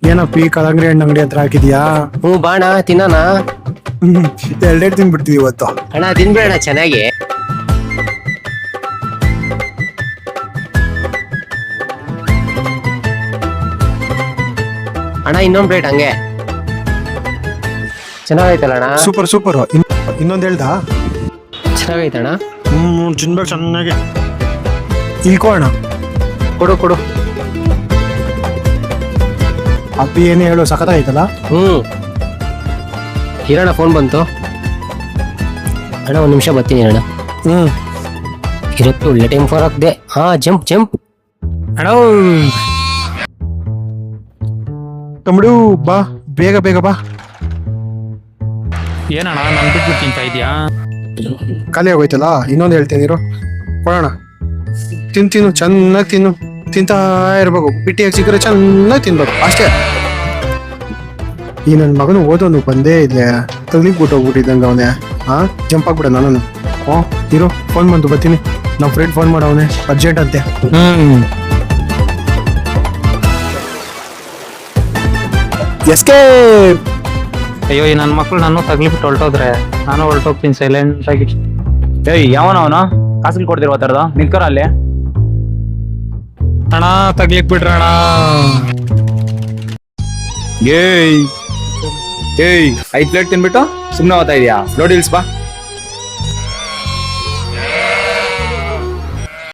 ಏನಪ್ಪಿ ಕಳಂಗ್ರಿ ಹಣ್ಣು ಅಂಗಡಿ ಹತ್ರ ಹಾಕಿದ್ಯಾ? ಹ್ಞೂ ಬಾಣ ತಿನ್ನೋಣ. ಎರಡೆರಡು ತಿನ್ಬಿಡ್ತೀವಿ ಇವತ್ತು. ಅಣ್ಣ ತಿನ್ಬೇಡ ಚೆನ್ನಾಗಿ. ಅಣ್ಣ ಇನ್ನೊಂದು ಪ್ಲೇಟ್ ಹಂಗೆ. ಚೆನ್ನಾಗೈತಲ್ಲ ಅಣ್ಣ? Super super. ಇನ್ನೊಂದು ಹೇಳ್ದ? ಚೆನ್ನಾಗೈತಣ್ಣ. ತಿನ್ಬೇಕು ಚೆನ್ನಾಗಿ. ಈಕೋ ಅಣ್ಣ. ಕೊಡು ಕೊಡು. ಅಪ್ಪಿ ಏನೇ ಹೇಳು, ಸಖತ್ತಾಯ್ತಲ್ಲ? ಕಿರಣ ಫೋನ್ ಬಂತು ಅಣ್ಣ, ಒಂದು ನಿಮಿಷ ಬರ್ತೀನಿ ಅಣ್ಣ. ಇರಕ್ಕೆ ಒಳ್ಳೆ ಟೈಮ್ ಫಾರ್ ಹಾಕ್ದೆ. ಹಾ ಜಂಪ್ ಜಂಪ್ ಅಣ್ಣ ತಮ್ಮಡು ಬಾ, ಬೇಗ ಬೇಗ ಬಾ. ಏನಣ್ಣ ನನ್ ಬಿಟ್ಟು ತಿಂತ ಇದೀಯಾ? ಖಾಲಿ ಆಗೋಯ್ತಲ್ಲ, ಇನ್ನೊಂದು ಹೇಳ್ತೀನಿ ಇರು, ಕೊಡೋಣ. ತಿನ್ನು ಚೆನ್ನಾಗಿ ತಿನ್ನು, ತಿಂತಾ ಇರ್ಬೇಕು. ಬಿಟ್ಟಿಯಾಗಿ ಸಿಕ್ಕರೆ ಚೆನ್ನಾಗಿ ತಿನ್ಬೇಕು ಅಷ್ಟೇ. ಈ ನನ್ನ ಮಗನು ಓದೋನು ಬಂದೇ ಇದೆ, ತಗ್ಲಿಕ್ಕೆ ಹೋಗ್ಬಿಟ್ಟಿದ್ದಂಗ ಅವನೇ. ಹಾ ಜಂಪ್ ಆಗ್ಬಿಡ ನಾನು. ಇರು, ಫೋನ್ ಬಂತು, ಬರ್ತೀನಿ. ನಮ್ಮ ಫ್ರೆಂಡ್ ಫೋನ್ ಮಾಡವನೆ, ಅರ್ಜೆಂಟ್ ಅಂತೆ. ಎಸ್ಕೇಪ್. ಅಯ್ಯೋ ಈ ನನ್ ಮಕ್ಳು ನಾನು ತಗ್ಲಿಬಿಟ್ಟು ಹೊರಟೋದ್ರೆ ನಾನು ಹೊರಟೋಗ್ತೀನಿ ಸೈಲೆಂಟ್ ಆಗಿ. ಏಯ್ ಯಾವನ ಅವನು ಕಾಸಲ್ ಕೊಡ್ತಿರುವ ತರದ ನಿಂತ್ಕರ ಅಲ್ಲಿ. ಅಣ್ಣ ತಗ್ಲಿಕ್ ಬಿಡ್ರಣ. ಏಯ್ 5 ಪ್ಲೇಟ್ ತಿನ್ಬಿಟ್ಟು ಸುಮ್ನೆ ಹೋಗ್ತಾ ಇದೀಯಾ? ನೂಡಲ್ಸ್ ಬಾ.